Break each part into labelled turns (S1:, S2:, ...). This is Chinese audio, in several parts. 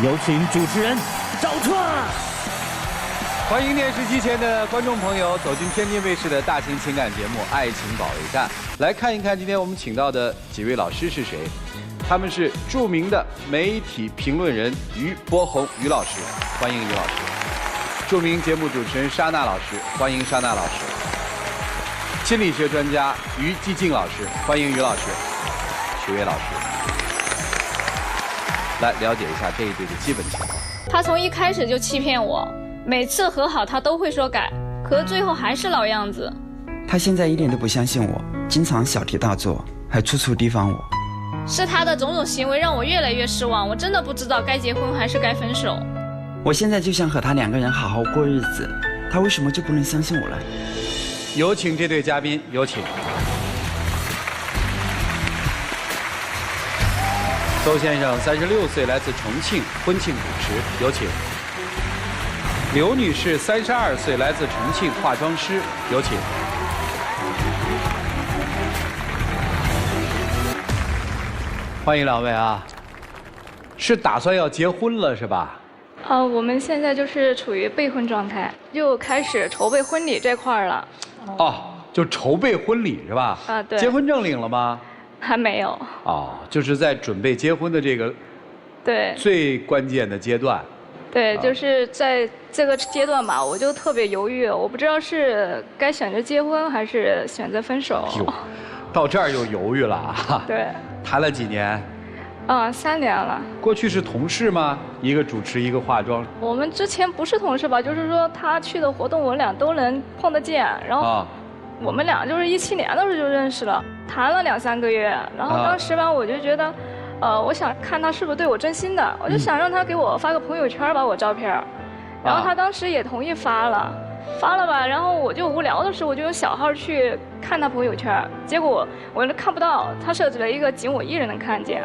S1: 有请主持人赵川。
S2: 欢迎电视机前的观众朋友走进天津卫视的大型情感节目《爱情保卫战》，来看一看今天我们请到的几位老师是谁。他们是著名的媒体评论人于波鸿于老师，欢迎于老师；著名节目主持人莎娜老师，欢迎莎娜老师；心理学专家于继静老师，欢迎于老师；许巍老师。来了解一下这一对的基本情况。
S3: 他从一开始就欺骗我，每次和好他都会说改，可最后还是老样子。
S4: 他现在一点都不相信我，经常小题大做，还处处提防我。
S3: 是他的种种行为让我越来越失望，我真的不知道该结婚还是该分手。
S4: 我现在就想和他两个人好好过日子，他为什么就不能相信我了？
S2: 有请这对嘉宾，有请。邹先生36岁，来自重庆，婚庆主持，有请。刘女士32岁，来自重庆，化妆师，有请。欢迎两位啊！是打算要结婚了是吧？
S3: 我们现在就是处于备婚状态，就开始筹备婚礼这块了。
S2: 哦，就筹备婚礼是吧？
S3: 啊，对。
S2: 结婚证领了吗？
S3: 还没有。
S2: 哦，就是在准备结婚的这个，
S3: 对，
S2: 最关键的阶段。
S3: 对，就是在这个阶段吧，我就特别犹豫，我不知道是该选择结婚还是选择分手。
S2: 到这儿又犹豫了啊？
S3: 对。
S2: 谈了几年
S3: ？3年了。
S2: 过去是同事吗？一个主持，一个化妆。
S3: 我们之前不是同事吧，就是说他去的活动我俩都能碰得见，然后我们俩就是17年的时候就认识了，谈了2、3个月，然后当时吧我就觉得，我想看他是不是对我真心的，我就想让他给我发个朋友圈把我照片，然后他当时也同意发了吧，然后我就无聊的时候我就用小号去看他朋友圈，结果我看不到，他设置了一个仅我一人能看见。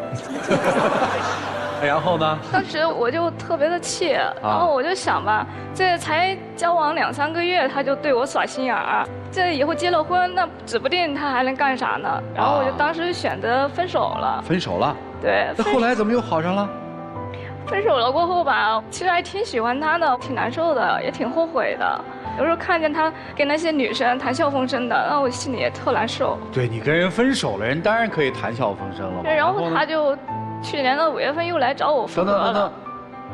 S2: 然后呢？
S3: 当时我就特别的气，然后我就想吧，这才交往2、3个月他就对我耍心眼儿，这以后结了婚那指不定他还能干啥呢。然后我就当时选择分手了。
S2: 分手了？
S3: 对。
S2: 那后来怎么又好上了？
S3: 分手了过后吧，其实还挺喜欢他的，挺难受的，也挺后悔的。有时候看见他跟那些女生谈笑风生的，那我心里也特难受。
S2: 对，你跟人分手了，人当然可以谈笑风生了。
S3: 对，然后他就去年的5月份又来找我复合了。
S2: 等，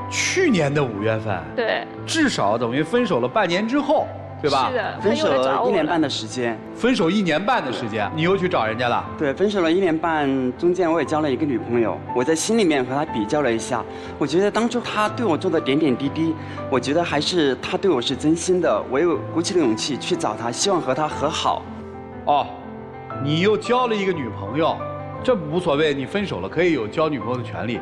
S2: 去年的5月份？
S3: 对。至
S2: 少等于分手了半年之后，对吧？
S3: 是的，
S4: 分手了1年半的时间。
S2: 分手1年半的时间，你又去找人家了？
S4: 对，分手了1年半，中间我也交了一个女朋友。我在心里面和她比较了一下，我觉得当初她对我做的点点滴滴，我觉得还是她对我是真心的。我又鼓起了勇气去找她，希望和她和好。
S2: 哦，你又交了一个女朋友，这无所谓，你分手了可以有交女朋友的权利。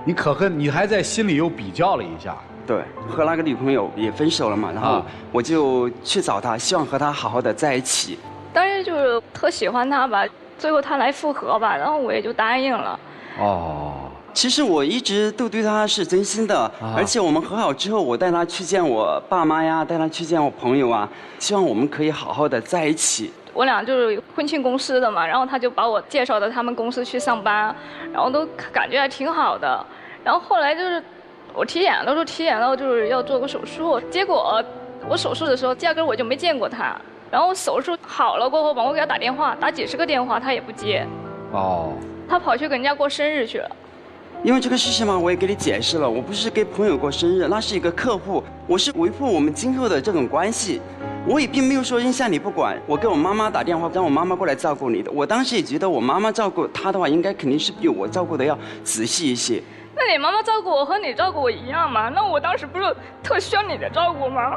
S2: 对，你还在心里又比较了一下。
S4: 对，和那个女朋友也分手了嘛，然后我就去找她，希望和她好好的在一起。
S3: 当时就是特喜欢她吧，最后她来复合吧，然后我也就答应了。
S2: 哦，
S4: 其实我一直都对她是真心的，而且我们和好之后，我带她去见我爸妈呀，带她去见我朋友啊，希望我们可以好好的在一起。
S3: 我俩就是婚庆公司的嘛，然后他就把我介绍到他们公司去上班，然后都感觉还挺好的。然后后来就是我体检的时候体检到就是要做个手术，结果我手术的时候压根我就没见过他。然后手术好了过后吧，我给他打电话，打几10个电话他也不接。
S2: 哦。
S3: 他跑去给人家过生日去了。
S4: 因为这个事情嘛，我也给你解释了，我不是给朋友过生日，那是一个客户，我是维护我们今后的这种关系。我也并没有说扔下你不管，我给我妈妈打电话，让我妈妈过来照顾你的。我当时也觉得我妈妈照顾她的话，应该肯定是比我照顾的要仔细一些。
S3: 那你妈妈照顾我和你照顾我一样吗？那我当时不是特需要你的照顾吗？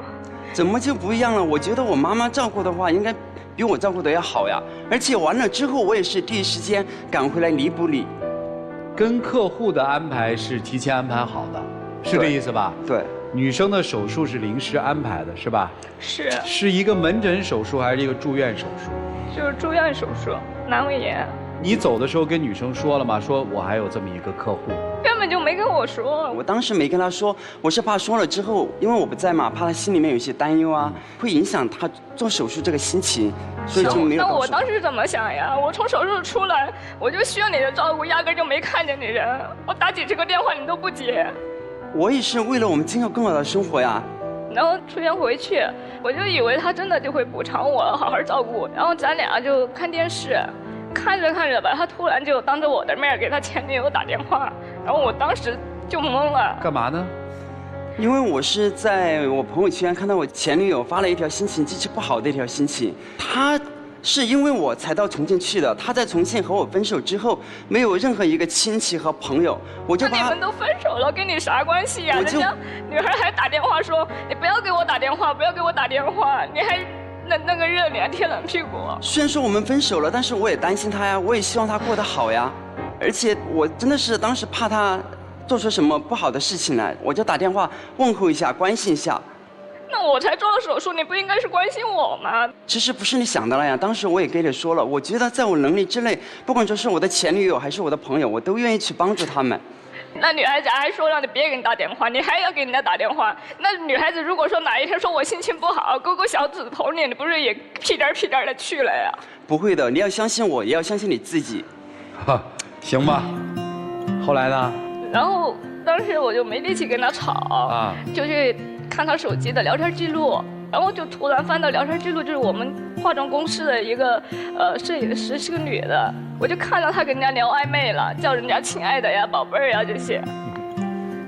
S4: 怎么就不一样了？我觉得我妈妈照顾的话，应该比我照顾的要好呀。而且完了之后，我也是第一时间赶回来弥补你。
S2: 跟客户的安排是提前安排好的，是这意思吧？
S4: 对。
S2: 女生的手术是临时安排的，是吧？
S3: 是。
S2: 是一个门诊手术还是一个住院手术？
S3: 就是住院手术，阑尾炎。
S2: 你走的时候跟女生说了吗？说我还有这么一个客户。
S3: 根本就没跟我说。
S4: 我当时没跟她说，我是怕说了之后，因为我不在嘛，怕她心里面有些担忧啊，会影响她做手术这个心情，所以就没有。
S3: 那我当时怎么想呀？我从手术出来，我就需要你的照顾，压根就没看见你人。我打几10个电话你都不接。
S4: 我也是为了我们今后更好的生活呀。
S3: 然后出院回去，我就以为他真的就会补偿我，好好照顾我。然后咱俩就看电视，看着看着吧，他突然就当着我的面给他前女友打电话，然后我当时就懵了。
S2: 干嘛呢？
S4: 因为我是在我朋友圈看到我前女友发了一条心情极其不好的一条心情，她是因为我才到重庆去的。她在重庆和我分手之后，没有任何一个亲戚和朋友，我就把
S3: 那你们都分手了，跟你啥关系呀？人家女孩还打电话说你不要给我打电话，不要给我打电话，你还那个热脸贴冷屁股。
S4: 虽然说我们分手了，但是我也担心她呀，我也希望她过得好呀，而且我真的是当时怕她做出什么不好的事情来，我就打电话问候一下，关心一下。
S3: 那我才做了手术，你不应该是关心我吗？
S4: 其实不是你想的那样，当时我也跟你说了，我觉得在我能力之内，不管说是我的前女友还是我的朋友，我都愿意去帮助他们。
S3: 那女孩子还说让你别给人打电话，你还要给人家打电话。那女孩子如果说哪一天说我心情不好，勾勾小指头，你不是也屁颠屁颠的去了呀？
S4: 不会的，你要相信我，也要相信你自己。
S2: 哈，行吧。后来呢？
S3: 然后当时我就没力气跟他吵啊，就去看他手机的聊天记录，然后就突然翻到聊天记录，就是我们化妆公司的一个摄影师，是个女的，我就看到她跟人家聊暧昧了，叫人家亲爱的呀、宝贝儿呀这些。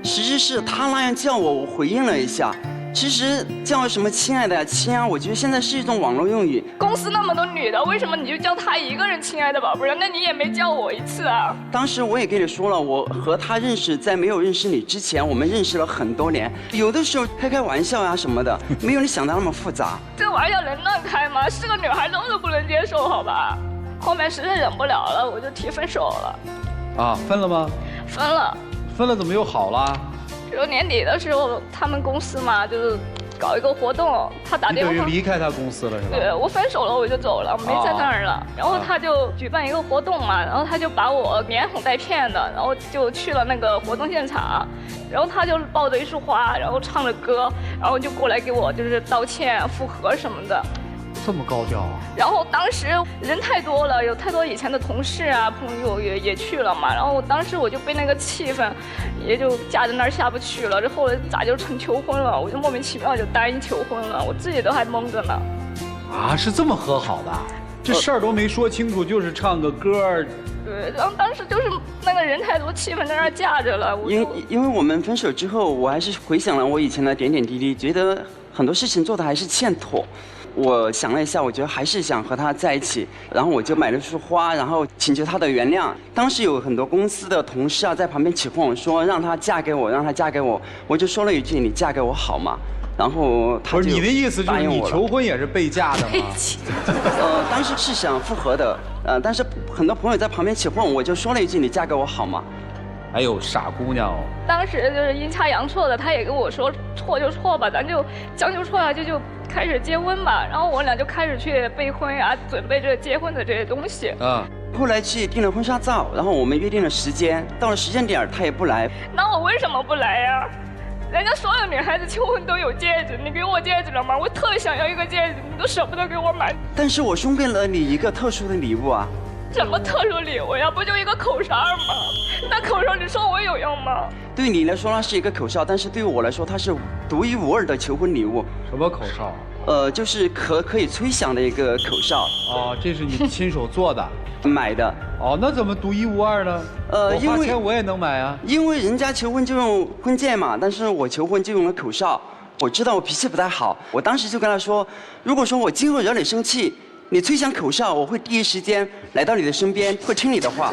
S4: 实际是她那样叫我，我回应了一下。其实叫什么亲爱的呀、亲啊，我觉得现在是一种网络用语。
S3: 公司那么多女的，为什么你就叫她一个人亲爱的宝贝儿？那你也没叫我一次啊。
S4: 当时我也跟你说了，我和她认识，在没有认识你之前，我们认识了很多年，有的时候开开玩笑啊什么的，没有你想的那么复杂。
S3: 这玩意儿能乱开吗？是个女孩子我都不能接受，好吧？后面实在忍不了了，我就提分手了。
S2: 啊，分了吗？
S3: 分了。
S2: 分了怎么又好了？
S3: 就年底的时候，他们公司嘛，就是搞一个活动，他打电话。
S2: 你等于离开他公司了是吧？
S3: 对，我分手了，我就走了，没在那儿了。然后他就举办一个活动嘛，然后他就把我连哄带骗的，然后就去了那个活动现场，然后他就抱着一束花，然后唱着歌，然后就过来给我就是道歉、复合什么的。
S2: 这么高调啊！
S3: 然后当时人太多了，有太多以前的同事啊、朋友也去了嘛。然后当时我就被那个气氛，也就架在那儿下不去了。这后来咋就成求婚了？我就莫名其妙就答应求婚了，我自己都还懵着呢。
S2: 啊，是这么和好的？这事儿都没说清楚，就是唱个歌。
S3: 对，然后当时就是那个人太多，气氛在那儿架着了。
S4: 因为我们分手之后，我还是回想了我以前的点点滴滴，觉得很多事情做的还是欠妥。我想了一下，我觉得还是想和他在一起，然后我就买了束花，然后请求他的原谅。当时有很多公司的同事啊在旁边起哄说让他嫁给我，让他嫁给我，我就说了一句你嫁给我好吗？然后他就
S2: 不是你的意思就是你求婚也是被嫁的吗？
S4: 当时是想复合的，但是很多朋友在旁边起哄，我就说了一句你嫁给我好吗？
S2: 哎呦，傻姑娘哦！
S3: 当时就是阴差阳错的，他也跟我说错就错吧，咱就将就错下去就开始结婚吧。然后我俩就开始去备婚啊，准备这结婚的这些东西。
S4: 后来去订了婚纱照，然后我们约定了时间，到了时间点他也不来。
S3: 那我为什么不来呀？人家所有女孩子求婚都有戒指，你给我戒指了吗？我特想要一个戒指，你都舍不得给我买。
S4: 但是我送给了你一个特殊的礼物啊。
S3: 什么特殊礼物呀？不就一个口哨吗？那口哨你说我有用吗？
S4: 对你来说那是一个口哨，但是对于我来说它是独一无二的求婚礼物。
S2: 什么口哨？
S4: 就是可以吹响的一个口哨。
S2: 哦，这是你亲手做的？
S4: 买的。
S2: 哦，那怎么独一无二呢？我花钱我也能买啊。
S4: 因为人家求婚就用婚戒嘛，但是我求婚就用了口哨。我知道我脾气不太好，我当时就跟他说，如果说我今后惹你生气，你吹响口哨，我会第一时间来到你的身边，会听你的话。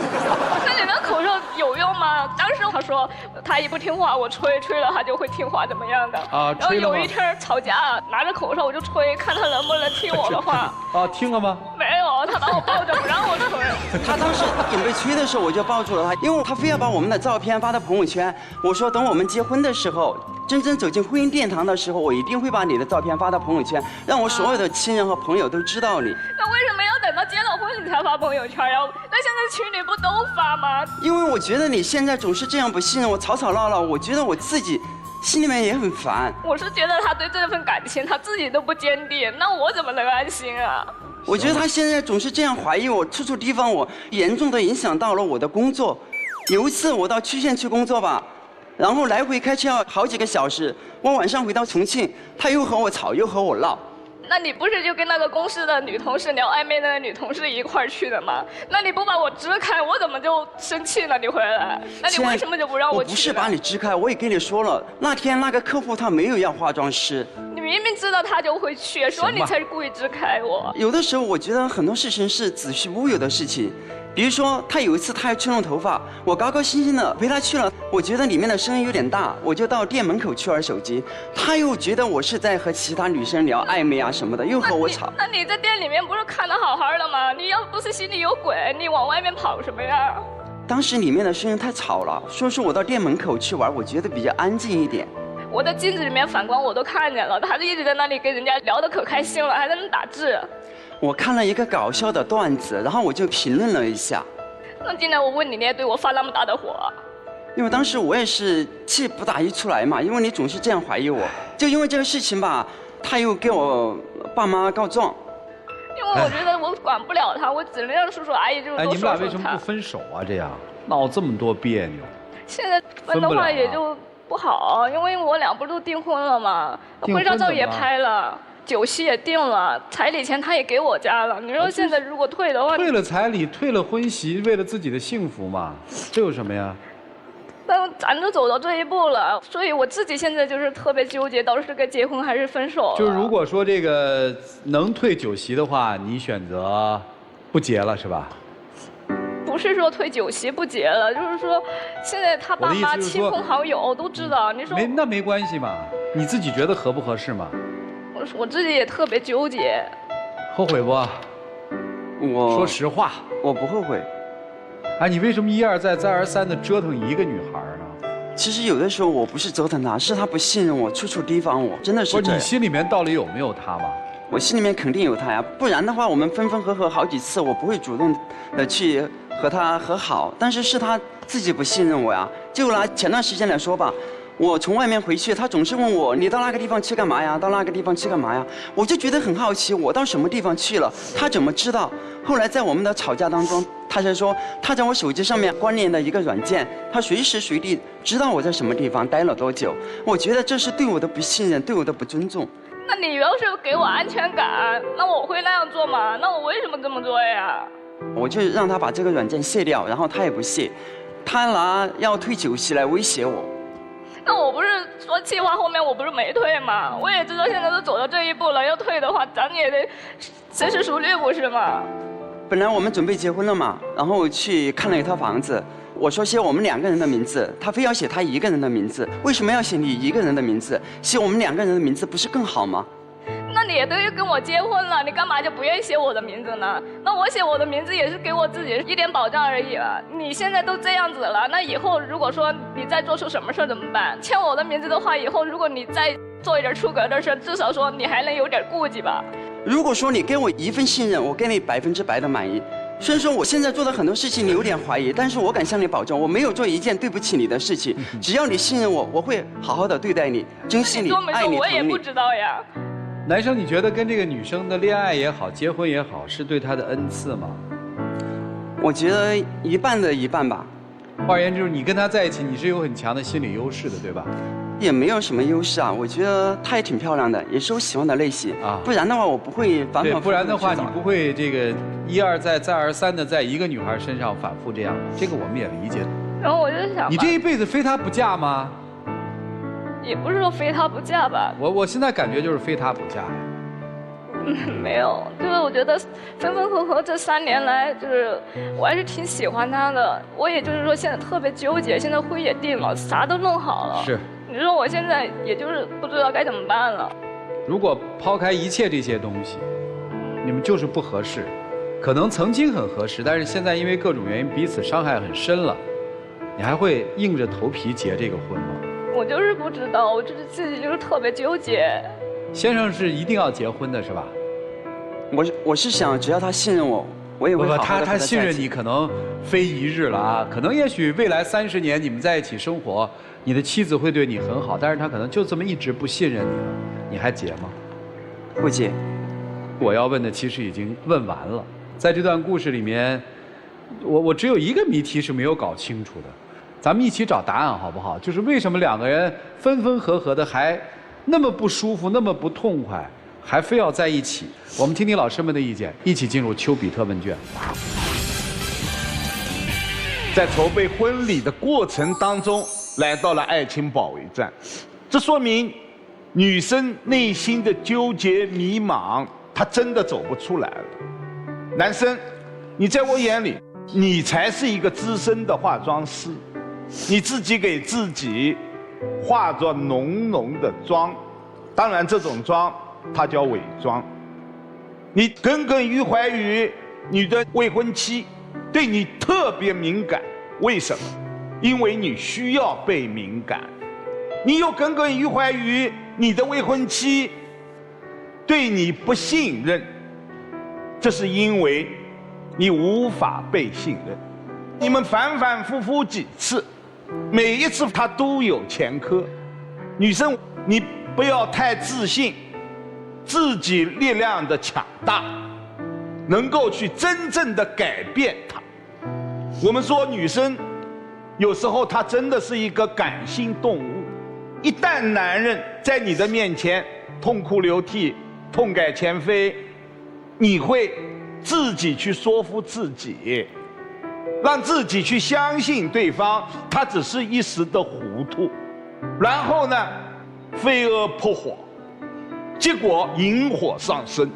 S3: 那你那口哨有用吗？当时他说他一不听话，我吹了他就会听话，怎么样的？啊，然后有一天吵架，拿着口哨我就吹，看他能不能听我的话。
S2: 啊，听了吗？
S3: 没有，他把我抱着不让我吹。
S4: 他当时准备吹的时候，我就抱住了他，因为他非要把我们的照片发到朋友圈。我说等我们结婚的时候，真正走进婚姻殿堂的时候，我一定会把你的照片发到朋友圈，让我所有的亲人和朋友都知道你。
S3: 那为什么要等到结了婚你才发朋友圈呀？那现在群里不都发吗？
S4: 因为我觉得你现在总是这样不信任我，吵吵闹闹，我觉得我自己心里面也很烦。
S3: 我是觉得他对这份感情他自己都不坚定，那我怎么能安心啊？
S4: 我觉得他现在总是这样怀疑我，处处提防我，严重的影响到了我的工作。有一次我到区县去工作吧，然后来回开车要好几个小时。我晚上回到重庆，他又和我吵，又和我闹。
S3: 那你不是就跟那个公司的女同事聊暧昧的那个女同事一块儿去的吗？那你不把我支开，我怎么就生气了？你回来，那你为什么就不让我去？
S4: 我不是把你支开，我也跟你说了，那天那个客户他没有要化妆师。
S3: 你明明知道他就会去，所以你才是故意支开我。
S4: 有的时候我觉得很多事情是子虚乌有的事情。比如说，他有一次他要去弄头发，我高高兴兴的陪他去了，我觉得里面的声音有点大，我就到店门口去玩手机。他又觉得我是在和其他女生聊暧昧啊什么的，又和我吵。
S3: 那你在店里面不是看得好好的吗？你要不是心里有鬼，你往外面跑什么呀？
S4: 当时里面的声音太吵了，所以说我到店门口去玩，我觉得比较安静一点。
S3: 我在镜子里面反光我都看见了，他就一直在那里跟人家聊得可开心了，还在那打字。
S4: 我看了一个搞笑的段子，然后我就评论了一下。
S3: 那今天我问你，你也对我发那么大的火？
S4: 因为当时我也是气不打一出来嘛，因为你总是这样怀疑我。就因为这个事情吧，他又给我爸妈告状。
S3: 因为我觉得我管不了他，我只能让叔叔阿姨就是多说说他。
S2: 你们俩为什么不分手啊？这样闹这么多别扭。
S3: 现在分的话也就不好，因为我俩不是都订婚了吗？婚纱照也拍了。酒席也定了，彩礼钱他也给我家了。你说现在如果退的话，
S2: 退了彩礼，退了婚席，为了自己的幸福嘛，这有什么呀？
S3: 但咱都走到这一步了，所以我自己现在就是特别纠结，到底是该结婚还是分手。
S2: 就是如果说这个能退酒席的话，你选择不结了是吧？
S3: 不是说退酒席不结了，就是说现在他爸妈亲朋好友都知道。你说
S2: 那没关系嘛？你自己觉得合不合适嘛？
S3: 我自己也特别纠结，
S2: 后悔不？我说实话，
S4: 我不后悔。
S2: 哎，你为什么一而再再而三的折腾一个女孩呢？
S4: 其实有的时候我不是折腾她，是她不信任我，处处提防我，真的是这样。
S2: 不是你心里面到底有没有她吗？
S4: 我心里面肯定有她呀，不然的话我们分分合合好几次，我不会主动的去和她和好。但是她自己不信任我呀。就拿前段时间来说吧。我从外面回去，他总是问我：“你到那个地方去干嘛呀？到那个地方去干嘛呀？”我就觉得很好奇，我到什么地方去了，他怎么知道？后来在我们的吵架当中，他才说他在我手机上面关联的一个软件，他随时随地知道我在什么地方待了多久。我觉得这是对我的不信任，对我的不尊重。
S3: 那你要是给我安全感，那我会那样做吗？那我为什么这么做呀？
S4: 我就让他把这个软件卸掉，然后他也不卸，他拿要退酒席来威胁我。
S3: 那我不是说计划后面我不是没退吗？我也知道现在都走到这一步了，要退的话咱也得深思熟虑，不是吗？
S4: 本来我们准备结婚了嘛，然后去看了一套房子，我说写我们2个人的名字，他非要写他1个人的名字，为什么要写你1个人的名字？写我们2个人的名字不是更好吗？
S3: 那你也都跟我结婚了，你干嘛就不愿意写我的名字呢？那我写我的名字也是给我自己一点保障而已了。你现在都这样子了，那以后如果说你再做出什么事怎么办？签我的名字的话，以后如果你再做一点出格的事，至少说你还能有点顾忌吧。
S4: 如果说你给我1份信任，我给你100%的满意。虽然说我现在做的很多事情你有点怀疑，但是我敢向你保证，我没有做一件对不起你的事情。只要你信任我，我会好好的对待你，珍惜你，爱你，
S3: 我也不知道呀。
S2: 男生，你觉得跟这个女生的恋爱也好，结婚也好，是对她的恩赐吗？
S4: 我觉得一半的一半吧。
S2: 换而言之，你跟她在一起，你是有很强的心理优势的，对吧？
S4: 也没有什么优势啊，我觉得她也挺漂亮的，也是我喜欢的类型啊。不然的话，我不会反反复复。
S2: 不然的话，你不会这个一而再再而三的在一个女孩身上反复这样。这个我们也理解。
S3: 然后我就想，
S2: 你这一辈子非她不嫁吗？
S3: 也不是说非她不嫁吧。
S2: 我现在感觉就是非她不嫁呀。
S3: 没有，就是我觉得分分合合这3年来，就是我还是挺喜欢他的。我也就是说现在特别纠结，现在婚也定了，啥都弄好了。
S2: 是。
S3: 你说我现在也就是不知道该怎么办了。
S2: 如果抛开一切这些东西，你们就是不合适，可能曾经很合适，但是现在因为各种原因彼此伤害很深了，你还会硬着头皮结这个婚吗？
S3: 我就是不知道，我就是自己就是特别纠结。
S2: 先生是一定要结婚的是吧？
S4: 我是想，只要他信任我，我也会好好的和他在一起。
S2: 他信任你可能非一日了啊，可能也许未来30年你们在一起生活，你的妻子会对你很好，但是他可能就这么一直不信任你了，你还结吗？
S4: 不结。
S2: 我要问的其实已经问完了，在这段故事里面，我只有一个谜题是没有搞清楚的，咱们一起找答案好不好？就是为什么两个人分分合合的还那么不舒服，那么不痛快，还非要在一起？我们听听老师们的意见，一起进入丘比特问卷。
S5: 在筹备婚礼的过程当中，来到了爱情保卫战，这说明女生内心的纠结迷茫，她真的走不出来了。男生，你在我眼里，你才是一个资深的化妆师，你自己给自己化着浓浓的妆，当然这种妆它叫伪装。你耿耿于怀于你的未婚妻对你特别敏感，为什么？因为你需要被敏感。你又耿耿于怀于你的未婚妻对你不信任，这是因为你无法被信任。你们反反复复几次，每一次他都有前科。女生，你不要太自信，自己力量的强大，能够去真正的改变他。我们说女生有时候她真的是一个感性动物，一旦男人在你的面前痛哭流涕、痛改前非，你会自己去说服自己，让自己去相信对方，他只是一时的糊涂，然后呢，飞蛾扑火，结果引火上身。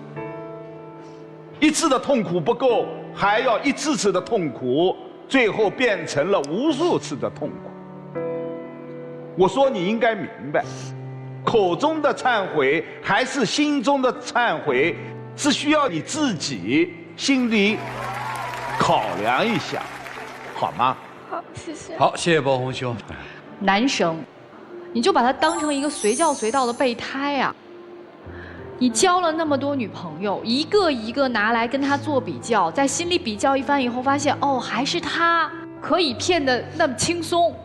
S5: 一次的痛苦不够，还要一次次的痛苦，最后变成了无数次的痛苦。我说你应该明白，口中的忏悔还是心中的忏悔，是需要你自己心里考量一下，好吗？
S3: 好，谢谢。
S2: 好，谢谢包红兄。
S6: 男生，你就把他当成一个随叫随到的备胎啊！你交了那么多女朋友，一个一个拿来跟他做比较，在心里比较一番以后，发现哦，还是他可以骗得那么轻松，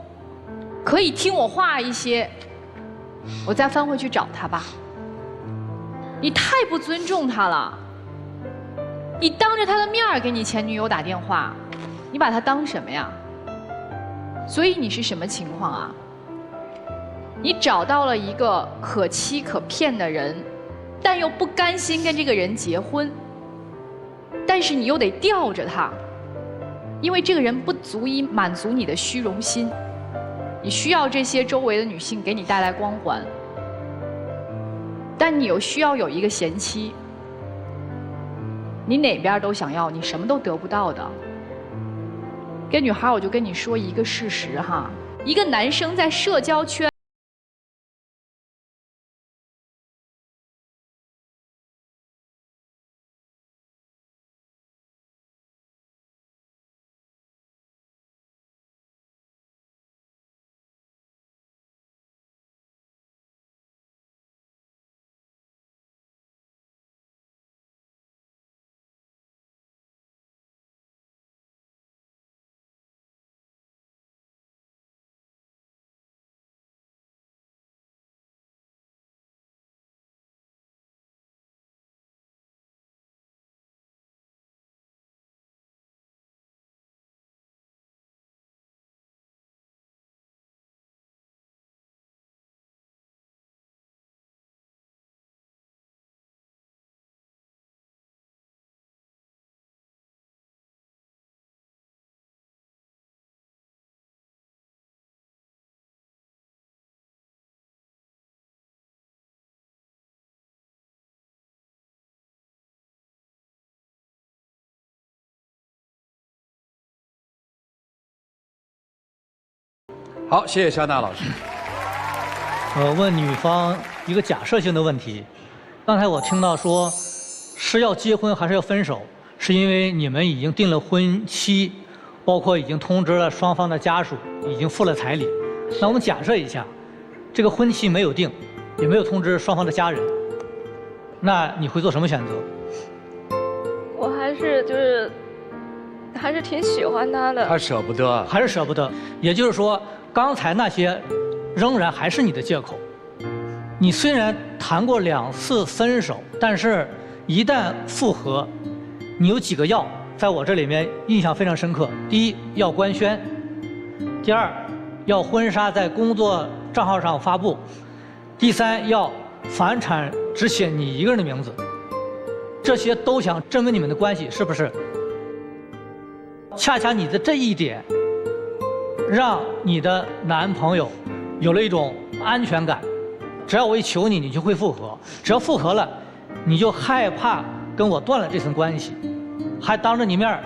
S6: 可以听我话一些，我再翻回去找他吧。你太不尊重他了，你当着他的面儿给你前女友打电话，你把他当什么呀？所以你是什么情况啊？你找到了一个可欺可骗的人，但又不甘心跟这个人结婚，但是你又得吊着他，因为这个人不足以满足你的虚荣心，你需要这些周围的女性给你带来光环，但你又需要有一个贤妻，你哪边都想要，你什么都得不到的。跟女孩，我就跟你说一个事实哈，一个男生在社交圈。
S2: 好，谢谢肖娜老师。
S1: 问女方一个假设性的问题，刚才我听到说是要结婚还是要分手，是因为你们已经定了婚期，包括已经通知了双方的家属，已经付了彩礼。那我们假设一下，这个婚期没有定，也没有通知双方的家人，那你会做什么选择？
S3: 我还是挺喜欢他的。
S2: 他舍不得，
S1: 还是舍不得。也就是说，刚才那些仍然还是你的借口。你虽然谈过2次分手，但是一旦复合，你有几个要，在我这里面印象非常深刻。第一，要官宣；第二，要婚纱在工作账号上发布；第三，要房产只写你一个人的名字。这些都想证明你们的关系，是不是？恰恰你的这一点，让你的男朋友有了一种安全感。只要我一求你，你就会复合；只要复合了，你就害怕跟我断了这层关系，还当着你面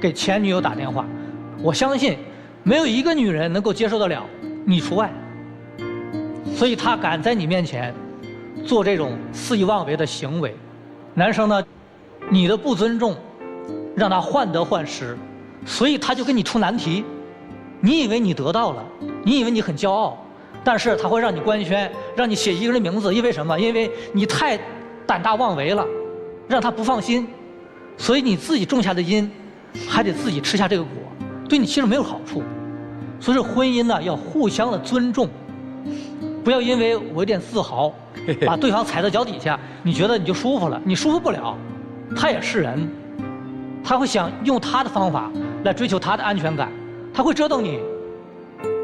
S1: 给前女友打电话。我相信，没有一个女人能够接受得了，你除外。所以他敢在你面前做这种肆意妄为的行为。男生呢，你的不尊重，让他患得患失，所以他就跟你出难题。你以为你得到了，你以为你很骄傲，但是他会让你官宣，让你写一个人的名字，因为什么？因为你太胆大妄为了，让他不放心，所以你自己种下的因，还得自己吃下这个果，对你其实没有好处。所以说婚姻呢，要互相的尊重，不要因为我有点自豪，把对方踩到脚底下，你觉得你就舒服了，你舒服不了。他也是人，他会想用他的方法来追求他的安全感，他会折腾你，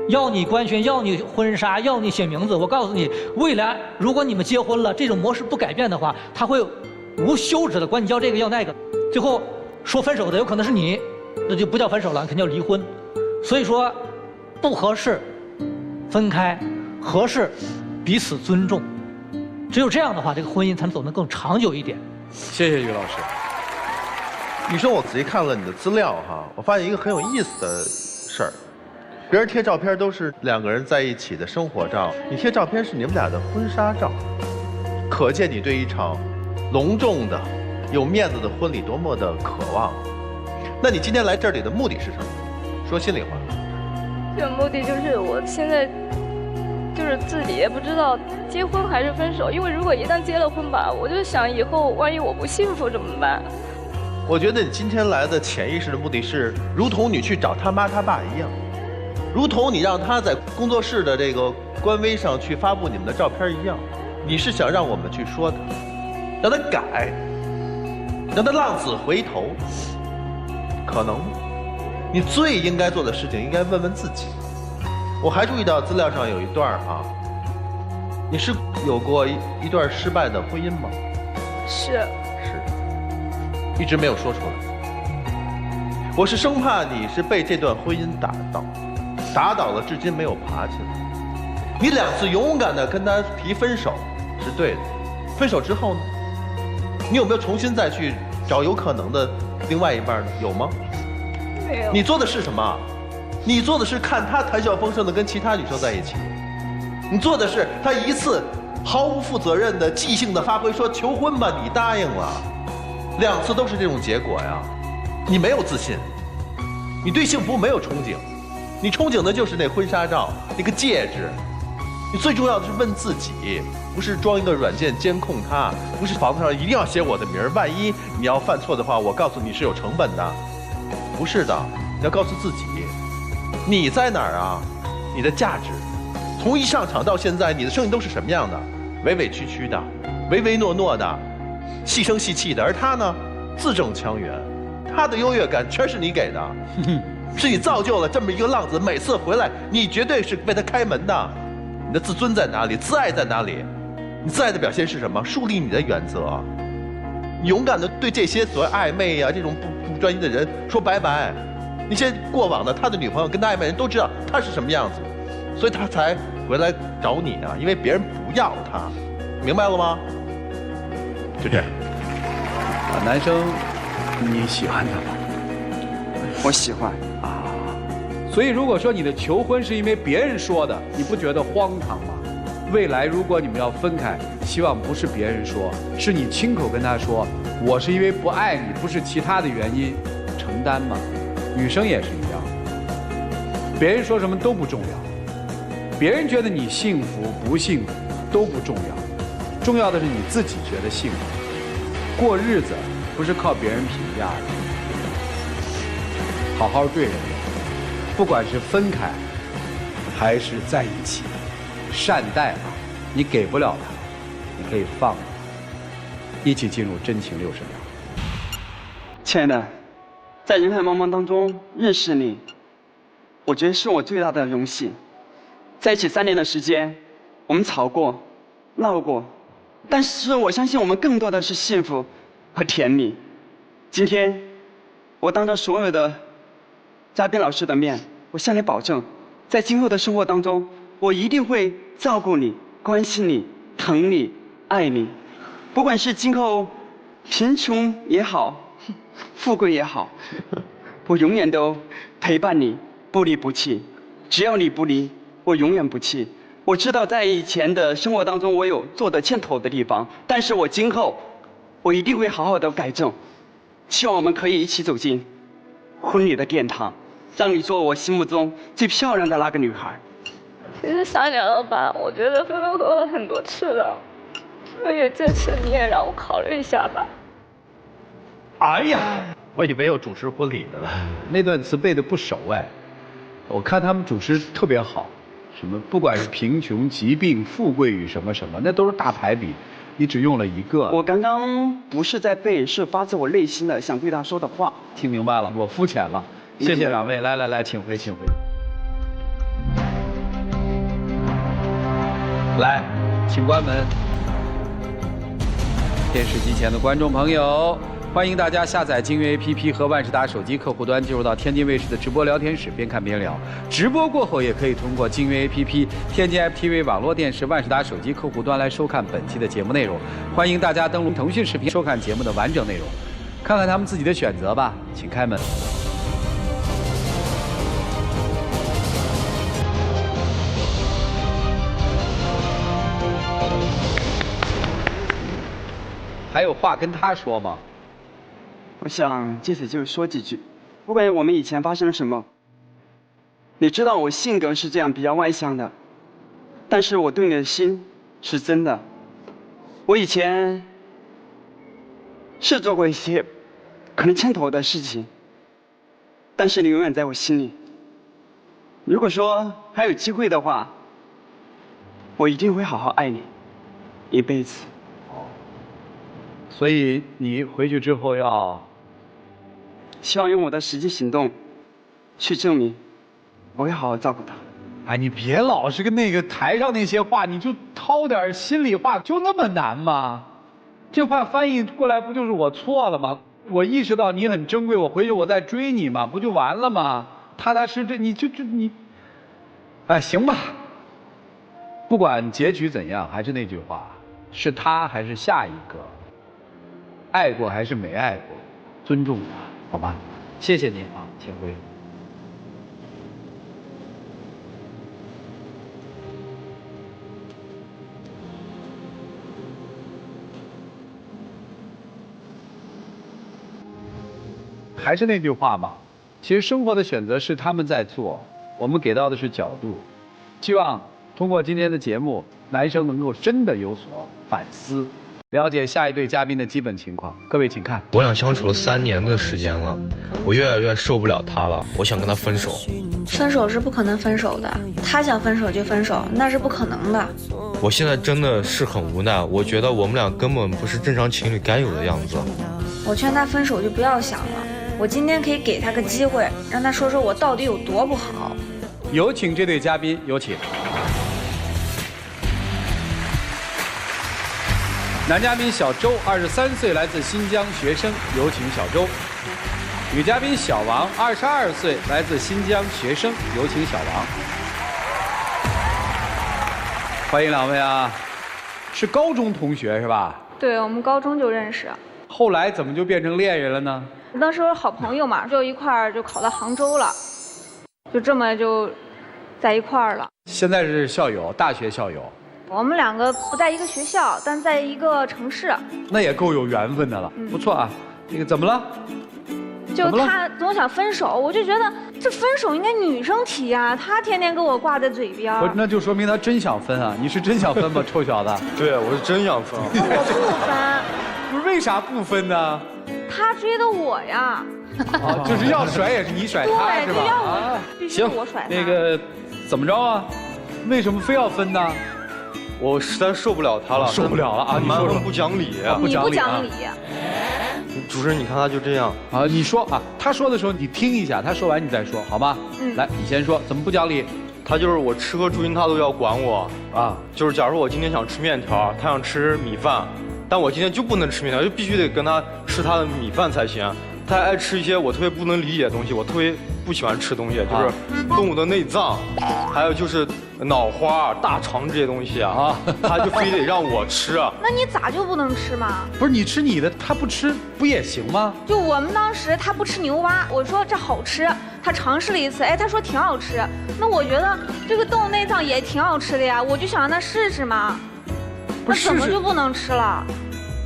S1: 要你官宣，要你婚纱，要你写名字。我告诉你，未来如果你们结婚了，这种模式不改变的话，他会无休止的管你要这个要那个，最后说分手的有可能是你，那就不叫分手了，肯定叫离婚。所以说，不合适分开，合适彼此尊重，只有这样的话，这个婚姻才能走得更长久一点。
S2: 谢谢于老师。
S7: 女生，我仔细看了你的资料哈，我发现一个很有意思的事儿，别人贴照片都是两个人在一起的生活照，你贴照片是你们俩的婚纱照，可见你对一场隆重的、有面子的婚礼多么的渴望。那你今天来这里的目的是什么？说心里话。
S3: 这个目的就是我现在就是自己也不知道结婚还是分手，因为如果一旦结了婚吧，我就想以后万一我不幸福怎么办？
S7: 我觉得你今天来的潜意识的目的是，如同你去找他妈他爸一样，如同你让他在工作室的这个官微上去发布你们的照片一样，你是想让我们去说他，让他改，让他浪子回头。可能吗？你最应该做的事情应该问问自己。我还注意到资料上有一段啊，你是有过一段失败的婚姻吗？
S3: 是，
S7: 一直没有说出来。我是生怕你是被这段婚姻打倒了，至今没有爬起来。你2次勇敢地跟他提分手是对的，分手之后呢，你有没有重新再去找有可能的另外一半呢？有吗？
S3: 没有。
S7: 你做的是什么？你做的是看他谈笑风生的跟其他女生在一起，你做的是他一次毫无负责任的即兴的发挥，说求婚吧，你答应了，2次都是这种结果呀。你没有自信，你对幸福没有憧憬，你憧憬的就是那婚纱照那个戒指。你最重要的是问自己，不是装一个软件监控他，不是房子上一定要写我的名儿，万一你要犯错的话，我告诉你是有成本的。不是的，你要告诉自己你在哪儿啊？你的价值，从一上场到现在，你的声音都是什么样的？委委屈屈的，唯唯诺诺的，细声细气的。而他呢，字正腔圆，他的优越感全是你给的，是你造就了这么一个浪子。每次回来，你绝对是为他开门的。你的自尊在哪里？自爱在哪里？你自爱的表现是什么？树立你的原则，勇敢的对这些所谓暧昧啊这种不专一的人说拜拜。那些过往的他的女朋友跟他暧昧人都知道他是什么样子，所以他才回来找你啊，因为别人不要他，明白了吗？就这样。
S2: 男生，你喜欢他吗？
S4: 我喜欢。
S2: 所以如果说你的求婚是因为别人说的，你不觉得荒唐吗？未来如果你们要分开，希望不是别人说，是你亲口跟他说，我是因为不爱你，不是其他的原因，承担吗？女生也是一样，别人说什么都不重要，别人觉得你幸福不幸福都不重要，重要的是你自己觉得幸福。过日子不是靠别人评价的，好好对人，不管是分开还是在一起，善待他，你给不了他，你可以放他，一起进入真情60秒。
S4: 亲爱的，在人海茫茫当中认识你，我觉得是我最大的荣幸。在一起3年的时间，我们吵过、闹过，但是我相信我们更多的是幸福和甜蜜。今天，我当着所有的嘉宾老师的面，我向你保证，在今后的生活当中，我一定会照顾你、关心你、疼你、爱你，不管是今后贫穷也好，富贵也好，我永远都陪伴你，不离不弃。只要你不离，我永远不弃。我知道在以前的生活当中，我有做得欠妥的地方，但是我今后，我一定会好好的改正。希望我们可以一起走进婚礼的殿堂，让你做我心目中最漂亮的那个女孩。
S3: 其实3年了吧，我觉得分分合合了很多次了，所以这次你也让我考虑一下吧。
S7: 哎呀，我以为有主持婚礼的了。
S2: 那段词背得不熟哎，我看他们主持特别好，什么不管是贫穷、疾病、富贵与什么什么，那都是大排比，你只用了一个。
S4: 我刚刚不是在背，是发自我内心的想对他说的话。
S2: 听明白了，我肤浅了，谢谢两位，来，请回，请回。来，请关门。电视机前的观众朋友，欢迎大家下载京悦 APP 和万事达手机客户端，进入到天津卫视的直播聊天室，边看边聊。直播过后，也可以通过京悦 APP、天津 FTV 网络电视、万事达手机客户端来收看本期的节目内容。欢迎大家登录腾讯视频收看节目的完整内容，看看他们自己的选择吧。请开门。还有话跟他说吗？
S4: 我想借此就说几句，不管我们以前发生了什么，你知道我性格是这样比较外向的，但是我对你的心是真的。我以前是做过一些可能欠妥的事情，但是你永远在我心里。如果说还有机会的话，我一定会好好爱你一辈子。
S2: 所以你回去之后要，
S4: 希望用我的实际行动去证明我会好好照顾他。
S2: 哎，你别老是跟那个台上那些话，你就掏点心里话，就那么难吗？这话翻译过来不就是我错了吗？我意识到你很珍贵，我回去我再追你嘛，不就完了吗？踏踏实实，你你，哎，行吧。不管结局怎样，还是那句话，是他还是下一个，爱过还是没爱过，尊重他，好吧？谢谢您啊，请回。还是那句话嘛，其实生活的选择是他们在做，我们给到的是角度。希望通过今天的节目，男生能够真的有所反思，了解下一对嘉宾的基本情况。各位请看，
S8: 我俩相处了3年的时间了，我越来越受不了他了，我想跟他分手。
S9: 分手是不可能分手的，他想分手就分手，那是不可能的。
S8: 我现在真的是很无奈，我觉得我们俩根本不是正常情侣该有的样子。
S9: 我劝他分手就不要想了，我今天可以给他个机会，让他说说我到底有多不好。
S2: 有请这对嘉宾，有请。男嘉宾小周，23岁，来自新疆学生，有请小周。女嘉宾小王，22岁，来自新疆学生，有请小王。欢迎两位啊！是高中同学是吧？
S3: 对，我们高中就认识。
S2: 后来怎么就变成恋人了呢？
S3: 当时好朋友嘛，就一块儿就考到杭州了，就这么就在一块儿了。
S2: 现在是校友，大学校友。
S3: 我们2个不在一个学校，但在一个城市。
S2: 那也够有缘分的了，不错啊。那个怎么了？
S3: 就他总想分手，我就觉得这分手应该女生提呀，他天天跟我挂在嘴边。
S2: 那就说明他真想分啊！你是真想分吗，臭小子？
S7: 对，我是真想分。
S3: 我不分。
S2: 不是为啥不分呢？
S3: 他追的我呀。
S2: 哦，就是要甩也是你甩他是吧？
S3: 对，要必须是我甩他。
S2: 那个怎么着啊？为什么非要分呢？
S7: 我实在受不了他了，
S2: 受不了了啊！
S7: 蛮横不讲理，
S3: 你不讲理。
S7: 主持人，你看他就这样
S2: 啊！你说啊，他说的时候你听一下，他说完你再说，好吗？来，你先说，怎么不讲理？
S8: 他就是我吃喝住行他都要管我啊。就是假如我今天想吃面条，他想吃米饭，但我今天就不能吃面条，就必须得跟他吃他的米饭才行。他还爱吃一些我特别不能理解的东西，我特别不喜欢吃的东西，就是动物的内脏，还有就是脑花、大肠这些东西啊，他就非得让我吃。
S9: 那你咋就不能吃吗？
S2: 不是你吃你的，他不吃不也行吗？
S9: 就我们当时他不吃牛蛙，我说这好吃，他尝试了一次，哎，他说挺好吃。那我觉得这个动物内脏也挺好吃的呀，我就想让他试试嘛。那怎么就不能吃了？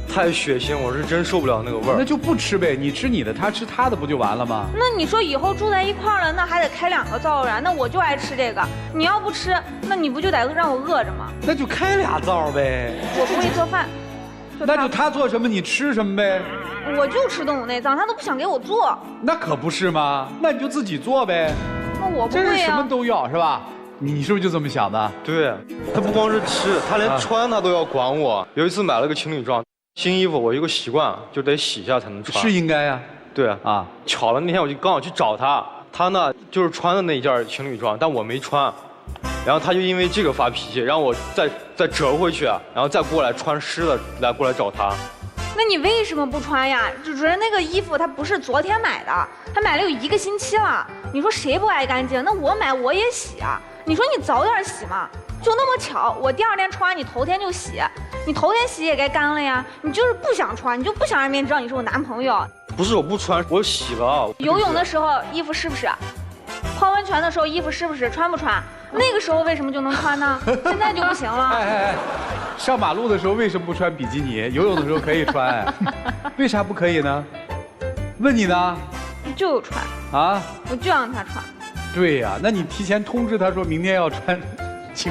S8: 太血腥，我是真受不了那个味儿。
S2: 那就不吃呗，你吃你的，他吃他的，不就完了吗？
S9: 那你说以后住在一块儿了，那还得开2个灶啊？那我就爱吃这个，你要不吃，那你不就得让我饿着吗？
S2: 那就开2灶呗。
S9: 我不会做饭，
S2: 那就他做什么你吃什么呗。
S9: 我就吃动物内脏，他都不想给我做。
S2: 那可不是吗？那你就自己做呗。
S9: 那我不会呀。
S2: 真是什么都要是吧？你是不是就这么想的？
S8: 对，他不光是吃，他连穿他都要管我。有一次买了个情侣装。新衣服我有个习惯，就得洗一下才能穿。
S2: 是应该呀。
S8: 对啊，巧了那天我就刚好去找他，他呢就是穿的那件情侣装，但我没穿，然后他就因为这个发脾气，让我再折回去，然后再过来穿湿的过来找他。
S9: 那你为什么不穿呀？主任那个衣服他不是昨天买的，他买了有1个星期了。你说谁不爱干净？那我买我也洗啊。你说你早点洗嘛。就那么巧，我第2天穿，你头天就洗，你头天洗也该干了呀。你就是不想穿，你就不想让别人知道你是我男朋友。
S8: 不是我不穿，我洗了。
S9: 游泳的时候衣服是不是？泡温泉的时候衣服是不是？穿不穿？那个时候为什么就能穿呢？现在就不行了。
S2: 哎，上马路的时候为什么不穿比基尼？游泳的时候可以穿，为啥不可以呢？问你呢？
S9: 就有穿啊，我就让他穿。
S2: 对呀，那你提前通知他说明天要穿。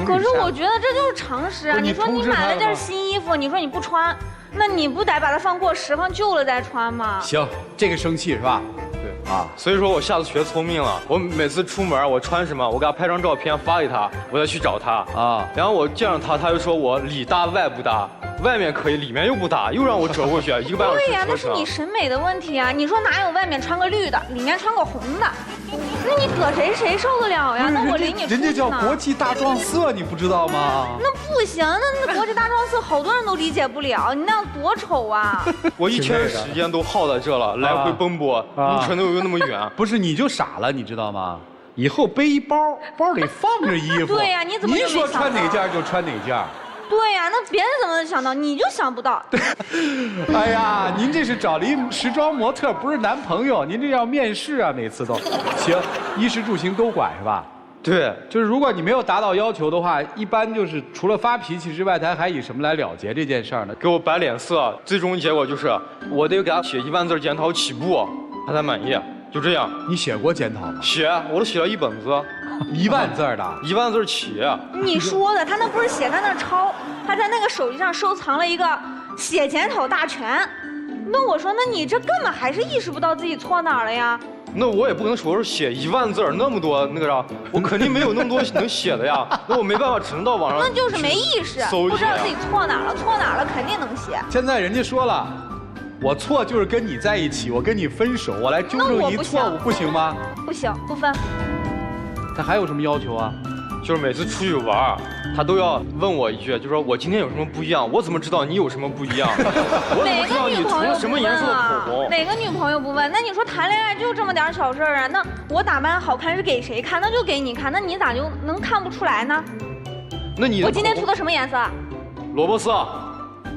S9: 可是我觉得这就是常识啊！你说你买了件新衣服，你说你不穿，那你不得把它放过时，放旧了再穿吗？
S2: 行，这个生气是吧？对啊，
S8: 所以说我下次学聪明了，我每次出门我穿什么，我给他拍张照片发给他，我再去找他啊。然后我见着他，他就说我里搭外不搭，外面可以，里面又不搭，又让我折过去1个半小时。
S9: 对呀，那是你审美的问题啊！你说哪有外面穿个绿的，里面穿个红的？那你搁谁受得了呀？那我领你出去呢。
S2: 人家叫国际大撞色，你不知道吗？
S9: 那不行，那国际大撞色好多人都理解不了，你那样多丑啊！
S8: 我1天时间都耗在这了，来回奔波，你成都又那么远。
S2: 不是你就傻了，你知道吗？以后背一包，包里放着衣服。
S9: 对呀，你怎么
S2: 你说穿哪件就穿哪件？
S9: 对呀，那别人怎么能想到，你就想不到。
S2: 哎呀，您这是找了一时装模特，不是男朋友，您这要面试啊，每次都。行，衣食住行都管是吧？
S8: 对，
S2: 就是如果你没有达到要求的话，一般就是除了发脾气之外，他还以什么来了结这件事儿呢？
S8: 给我摆脸色，最终结果就是我得给他写1万字检讨起步，他才满意。就这样。
S2: 你写过检讨吗？
S8: 写，我都写了1本子。
S2: 1万字的
S8: ，1万字起。
S9: 你说的，他那不是写，他那抄，他在那个手机上收藏了一个写检讨大全。那我说，那你这根本还是意识不到自己错哪儿了呀？
S8: 那我也不能说是写1万字那么多那个啥，我肯定没有那么多能写的呀。那我没办法，只能到网上。
S9: 那就是没意识，不知道自己错哪儿了，错哪儿了肯定能写。
S2: 现在人家说了，我错就是跟你在一起，我跟你分手，我来纠正你错误，不行吗？
S9: 不行，不分。
S2: 他还有什么要求啊？
S8: 就是每次出去玩，他都要问我一句，就说我今天有什么不一样？我怎么知道你有什么不一样？我怎么知道你涂了什么颜色的口红？
S9: 哪个女朋友不问？那你说谈恋爱就这么点小事啊？那我打扮好看是给谁看？那就给你看，那你咋就能看不出来呢？
S8: 那你
S9: 我今天涂的什么颜色？
S8: 萝卜色。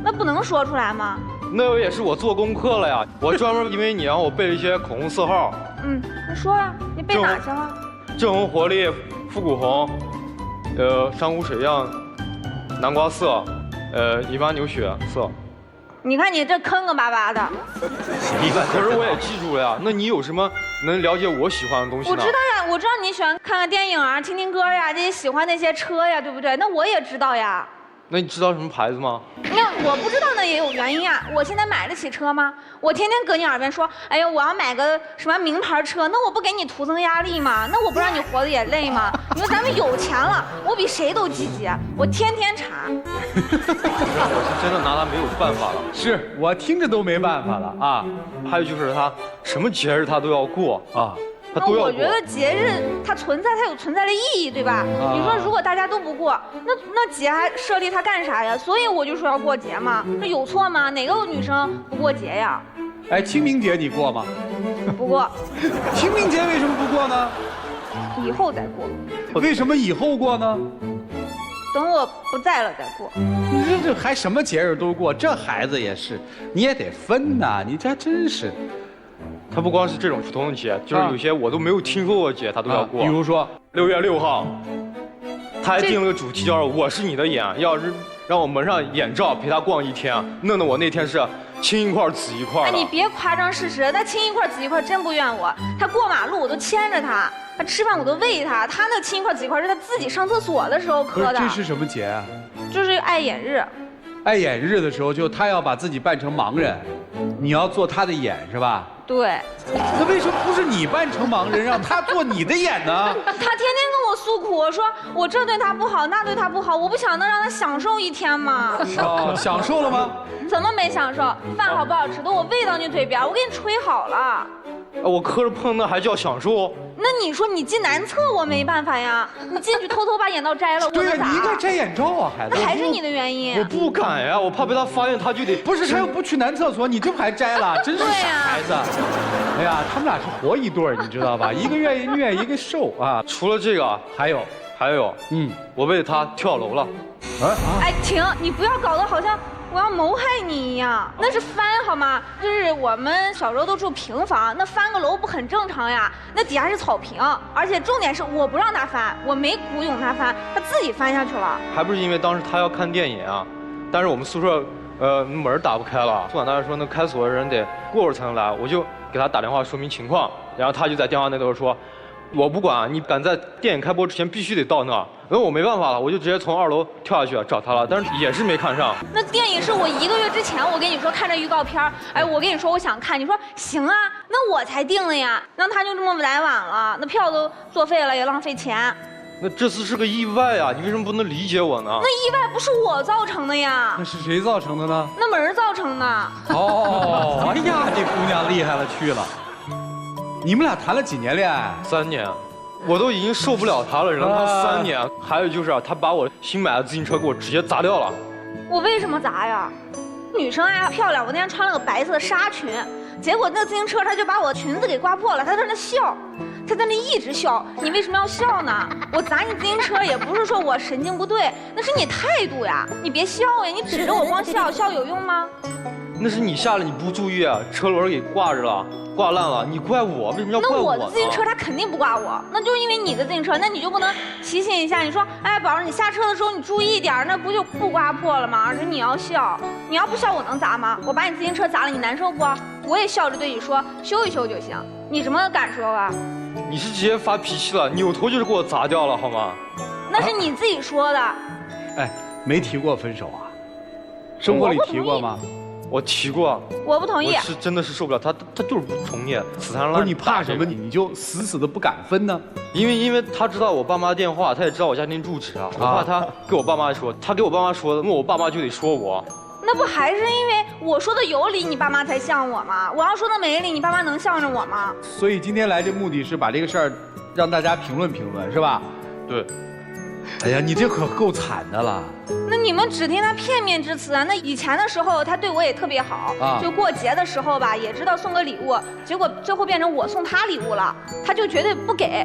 S9: 那不能说出来吗？
S8: 那也是我做功课了呀，我专门因为你让我背了一些口红色号。
S9: 你说呀，你背哪去了？
S8: 正红、活力、复古红，珊瑚水样、南瓜色，泥巴牛血色。
S9: 你看你这坑坑巴巴的。
S8: 可是我也记住了呀。那你有什么能了解我喜欢的东西呢？
S9: 我知道呀，我知道你喜欢看看电影啊，听听歌呀，这些喜欢那些车呀，对不对？那我也知道呀。
S8: 那你知道什么牌子吗？
S9: 那我不知道，那也有原因呀。我现在买得起车吗？我天天搁你耳边说，哎呀，我要买个什么名牌车，那我不给你徒增压力吗？那我不让你活得也累吗？你说咱们有钱了，我比谁都积极，我天天查。
S8: 我是真的拿他没有办法了。
S2: 是我听着都没办法了啊。
S8: 还有就是他什么节日他都要过啊。他都要过。
S9: 我觉得节日它存在，它有存在的意义，对吧？你说如果大家都不过，那节还设立它干啥呀？所以我就说要过节嘛，这有错吗？哪个女生不过节呀？
S2: 哎，清明节你过吗？
S9: 不过。
S2: 清明节为什么不过呢？
S9: 以后再过。
S2: 为什么以后过呢？
S9: 等我不在了再过。
S2: 你这还什么节日都过？这孩子也是，你也得分呐！你这还真是。
S8: 他不光是这种普通的节，就是有些我都没有听说过节，他都要过。
S2: 比如说
S8: 6月6号，他还定了个主题叫"我是你的眼"，要是让我蒙上眼罩陪他逛一天，弄得我那天是青一块紫一块的。
S9: 哎，你别夸张事实，那青一块紫一块真不怨我。他过马路我都牵着他，他吃饭我都喂他，他那青一块紫一块是他自己上厕所的时候磕的。
S2: 这是什么节啊？
S9: 就是爱眼日。
S2: 爱眼日的时候，就他要把自己扮成盲人，你要做他的眼是吧？
S9: 对。
S2: 那为什么不是你扮成盲人，让他做你的眼呢？
S9: 他天天跟我诉苦，说我这对他不好，那对他不好，我不想能让他享受一天吗？
S2: 哦，享受了吗？
S9: 怎么没享受？饭好不好吃都我喂到你嘴边，我给你吹好了。
S8: 我磕着碰那还叫享受？
S9: 那你说你进男厕我没办法呀，你进去偷偷把眼罩摘了，我
S2: 对呀，
S9: 能咋？
S2: 你应该摘眼罩啊，孩子。
S9: 那还是你的原因。
S8: 我不敢呀，我怕被他发现，他就得
S2: 不是他又不去男厕所，你这不还摘了？真是傻孩子。哎呀，他们俩是活一对儿，你知道吧？一个愿意虐，一个受啊。
S8: 除了这个，还有，我为他跳楼了。
S9: 哎，停！你不要搞得好像我要谋害你一样，那是翻好吗？就是我们小时候都住平房，那翻个楼不很正常呀？那底下是草坪，而且重点是我不让他翻，我没鼓咏他翻，他自己翻下去了。
S8: 还不是因为当时他要看电影啊，但是我们宿舍门打不开了，宿管大人说那开锁的人得过会儿才能来，我就给他打电话说明情况，然后他就在电话那头说。我不管，你赶在电影开播之前必须得到那儿。然后我没办法了，我就直接从2楼跳下去找他了，但是也是没看上。
S9: 那电影是我1个月之前我跟你说看着预告片，哎，我跟你说我想看，你说行啊，那我才定了呀。那他就这么来晚了，那票都作废了，也浪费钱。
S8: 那这次是个意外啊，你为什么不能理解我呢？
S9: 那意外不是我造成的呀。
S2: 那是谁造成的呢？
S9: 那门造成的。
S2: 哦，哎呀，这姑娘厉害了去了。你们俩谈了几年恋爱
S8: ？3年，我都已经受不了他了，让他3年。还有就是他把我新买的自行车给我直接砸掉了。
S9: 我为什么砸呀？女生爱漂亮，我那天穿了个白色的纱裙，结果那自行车他就把我裙子给刮破了，他在那笑，他在那一直笑。你为什么要笑呢？我砸你自行车也不是说我神经不对，那是你态度呀！你别笑呀，你指着我光笑，笑有用吗？
S8: 那是你下来你不注意，车轮给挂着了，挂烂了，你怪我？为什么要怪我呢？
S9: 那我的自行车它肯定不挂我，那就因为你的自行车，那你就不能提醒一下？你说，哎，宝儿，你下车的时候你注意一点，那不就不刮破了吗？而且你要笑，你要不笑我能砸吗？我把你自行车砸了，你难受不？我也笑着对你说，修一修就行。你什么感受啊？
S8: 你是直接发脾气了，扭头就是给我砸掉了，好吗？
S9: 那是你自己说的。
S2: 哎，没提过分手啊？生活里提过吗？
S8: 我提过，
S9: 我不同意。
S8: 我是真的是受不了他就是不同意，死缠烂打。
S2: 不是你怕什么？你就死的不敢分呢？
S8: 因为他知道我爸妈电话，他也知道我家庭住址啊。我怕他给我爸妈说，他给我爸妈说，那我爸妈就得说我。
S9: 那不还是因为我说的有理，你爸妈才向我吗？我要说的没理，你爸妈能向着我吗？
S2: 所以今天来这目的是把这个事儿让大家评论评论，是吧？
S8: 对。
S2: 哎呀，你这可够惨的了。
S9: 那你们只听他片面之词啊！那以前的时候，他对我也特别好，就过节的时候吧，也知道送个礼物，结果最后变成我送他礼物了，他就绝对不给，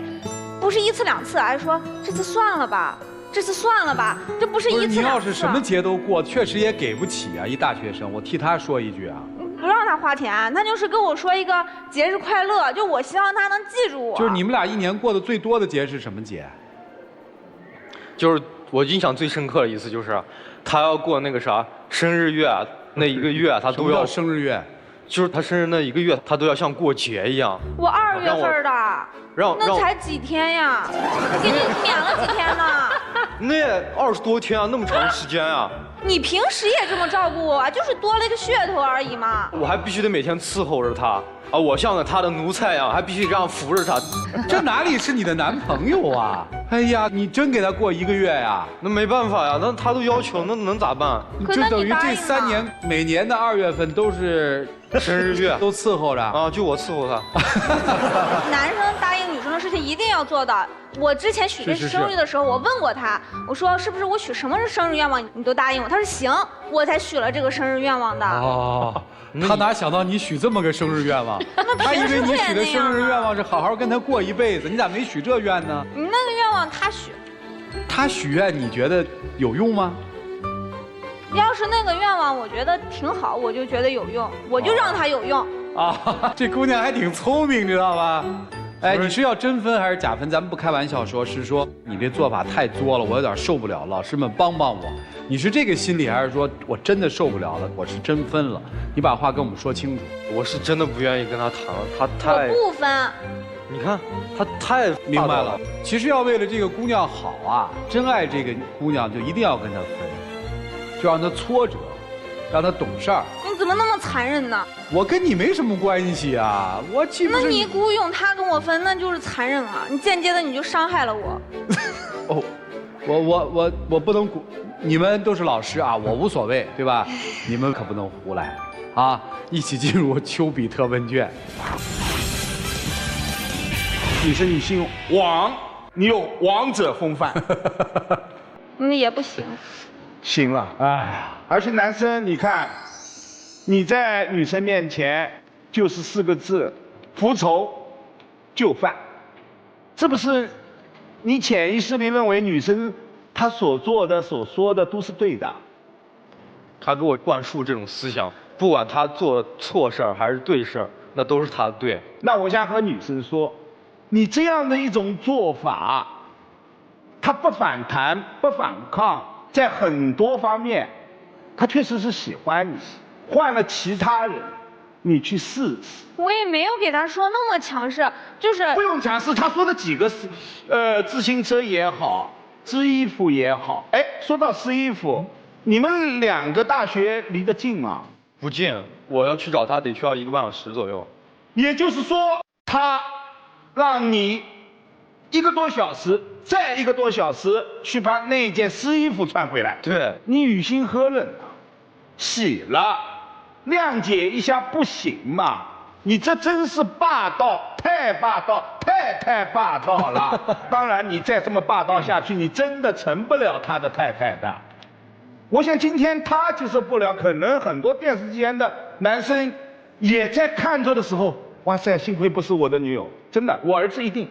S9: 不是1次2次，还说这次算了吧，这次算了吧，这不是1次2次。
S2: 你要是什么节都过，确实也给不起啊！一大学生，我替他说一句啊，
S9: 不让他花钱，他就是跟我说一个节日快乐，就我希望他能记住我。
S2: 就是你们俩1年过的最多的节是什么节？
S8: 就是我印象最深刻的一次，就是他要过那个啥生日月，那1个月他都要
S2: 生日月，
S8: 就是他生日那1个月，他都要像过节一样。
S9: 我2月份的，那才几天呀，给你免了几天呢？
S8: 那20多天啊，那么长时间啊！
S9: 你平时也这么照顾我，就是多了一个噱头而已嘛。
S8: 我还必须得每天伺候着他啊，我像他的奴才一样，还必须这样扶着他。
S2: 这哪里是你的男朋友啊？哎呀，你真给他过1个月呀？
S8: 那没办法呀，那他都要求，那能咋办？
S2: 就等于这3年每年的2月份都是
S8: 生日月，
S2: 都伺候着
S8: 啊，就我伺候他。
S9: 男生答应女生的事情一定要做到。我之前许这生日的时候，我问过他，我说是不是我许什么是生日愿望你都答应我？他说行，我才许了这个生日愿望的。
S2: 哦，他哪想到你许这么个生日愿望？他以为你许的生日愿望是好好跟他过一辈子，你咋没许这愿呢？
S9: 你那个愿望他许。
S2: 他许愿你觉得有用吗？
S9: 要是那个愿望我觉得挺好，我就觉得有用，我就让他有用。
S2: 啊，这姑娘还挺聪明，知道吧？哎，你是要真分还是假分？咱们不开玩笑说，是说你这做法太作了，我有点受不了，老师们帮帮我。你是这个心理，还是说我真的受不了了，我是真分了？你把话跟我们说清楚。
S8: 我是真的不愿意跟他谈了，他太……
S9: 我不分。
S8: 你看，他太
S2: 明白了。其实要为了这个姑娘好啊，真爱这个姑娘就一定要跟她分，就让她挫折，让她懂事儿。
S9: 你怎么那么残忍呢？
S2: 我跟你没什么关系啊，我岂不是……
S9: 那你雇佣他跟我分，那就是残忍啊！你间接的你就伤害了我。
S2: 哦，我不能你们都是老师啊，我无所谓，对吧？你们可不能胡来啊！一起进入丘比特问卷。
S5: 女生你姓王，你有王者风范。
S9: 也不行。
S5: 行了，哎，而且男生你看，你在女生面前就是4个字：服从就范，是不是？你潜意识里认为女生她所做的、所说的都是对的。
S8: 他给我灌输这种思想，不管他做错事儿还是对事儿，那都是他的对。
S5: 那我想和女生说，你这样的一种做法，他不反弹、不反抗，在很多方面，他确实是喜欢你。换了其他人，你去试试。
S9: 我也没有给他说那么强势，就是
S5: 不用强势。他说的几个自行车也好，织衣服也好。哎，说到织衣服，你们2个大学离得近吗？
S8: 不近，我要去找他得需要1个半小时左右。
S5: 也就是说，他让你1个多小时，再1个多小时去把那件湿衣服穿回来。
S8: 对，
S5: 你于心何忍啊？洗了，谅解一下不行吗？你这真是霸道，太霸道，太霸道了。当然，你再这么霸道下去，你真的成不了他的太太的。我想今天他接受不了，可能很多电视机前的男生也在看着的时候，哇塞，幸亏不是我的女友，真的，我儿子一定。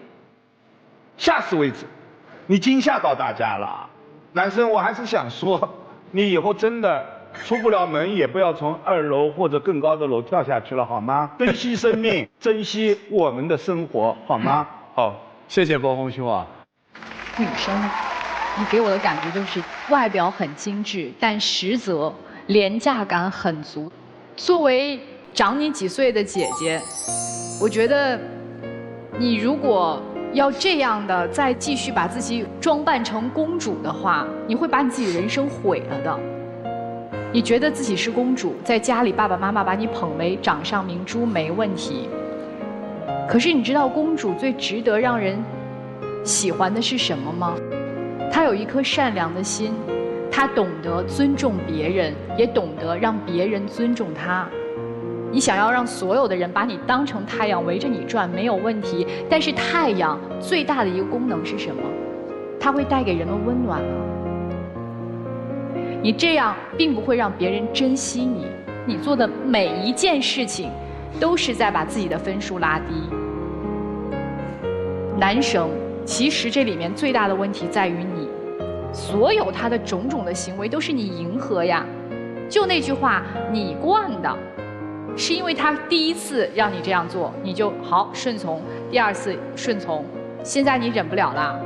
S5: 下次为止，你惊吓到大家了。男生，我还是想说，你以后真的出不了门，也不要从2楼或者更高的楼跳下去了，好吗？珍惜生命，珍惜我们的生活，好吗？
S2: 好，谢谢包红兄啊。
S6: 女生，你给我的感觉就是外表很精致，但实则廉价感很足。作为长你几岁的姐姐，我觉得你如果要这样的再继续把自己装扮成公主的话，你会把你自己人生毁了的。你觉得自己是公主，在家里爸爸妈妈把你捧为掌上明珠没问题。可是你知道公主最值得让人喜欢的是什么吗？她有一颗善良的心，她懂得尊重别人，也懂得让别人尊重她。你想要让所有的人把你当成太阳围着你转没有问题，但是太阳最大的一个功能是什么？它会带给人们温暖啊。你这样并不会让别人珍惜你，你做的每一件事情都是在把自己的分数拉低。男生其实这里面最大的问题在于你，所有他的种种的行为都是你迎合呀。就那句话，你惯的，是因为他第1次让你这样做，你就好顺从；第2次顺从，现在你忍不了了，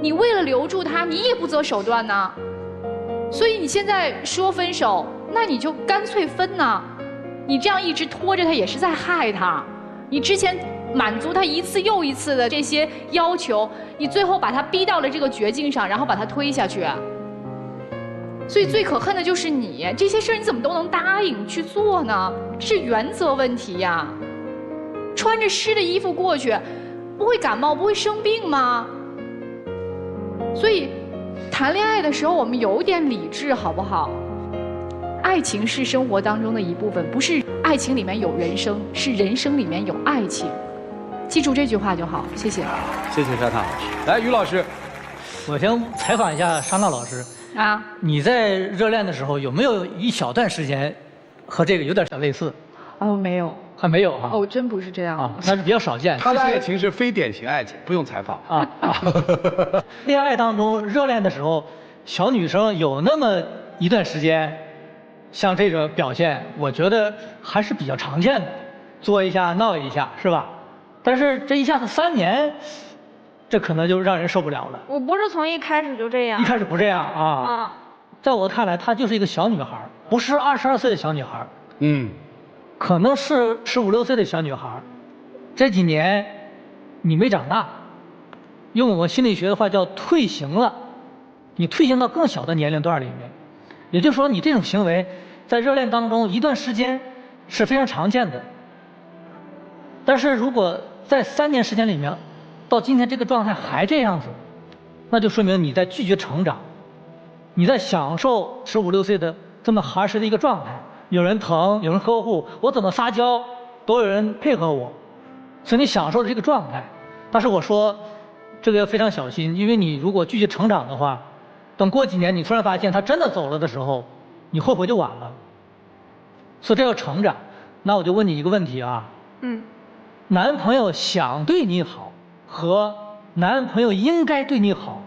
S6: 你为了留住他，你也不择手段呢。所以你现在说分手，那你就干脆分呢。你这样一直拖着他，也是在害他。你之前满足他1次又1次的这些要求，你最后把他逼到了这个绝境上，然后把他推下去。所以最可恨的就是你，这些事儿你怎么都能答应去做呢？是原则问题呀。穿着湿的衣服过去，不会感冒，不会生病吗？所以谈恋爱的时候我们有点理智好不好？爱情是生活当中的一部分，不是爱情里面有人生，是人生里面有爱情。记住这句话就好，谢谢。
S2: 谢谢沙娜老师。来，于老师，
S1: 我先采访一下沙娜老师
S6: 啊，
S1: 你在热恋的时候有没有一小段时间和这个有点类似？
S6: 哦，没有，
S1: 还没有啊？
S6: 哦，真不是这样
S1: 啊，那是比较少见。
S2: 他的爱情是非典型爱情，不用采访啊。
S1: 恋爱当中热恋的时候，小女生有那么一段时间，像这种表现，我觉得还是比较常见的，作一下闹一下，是吧？但是这一下子3年，这可能就让人受不了了。
S9: 我不是从一开始就这样。
S1: 一开始不这样啊。在我看来，她就是一个小女孩，不是22岁的小女孩。可能是15、16岁的小女孩。这几年你没长大，用我们心理学的话叫退行了，你退行到更小的年龄段里面。也就是说，你这种行为在热恋当中一段时间是非常常见的。但是如果在3年时间里面，到今天这个状态还这样子，那就说明你在拒绝成长，你在享受15、16岁的这么孩时的一个状态，有人疼，有人呵护，我怎么撒娇都有人配合我，所以你享受这个状态。但是我说这个要非常小心，因为你如果拒绝成长的话，等过几年你突然发现他真的走了的时候，你后悔就晚了。所以这要成长。那我就问你一个问题啊，男朋友想对你好和男朋友应该对你好，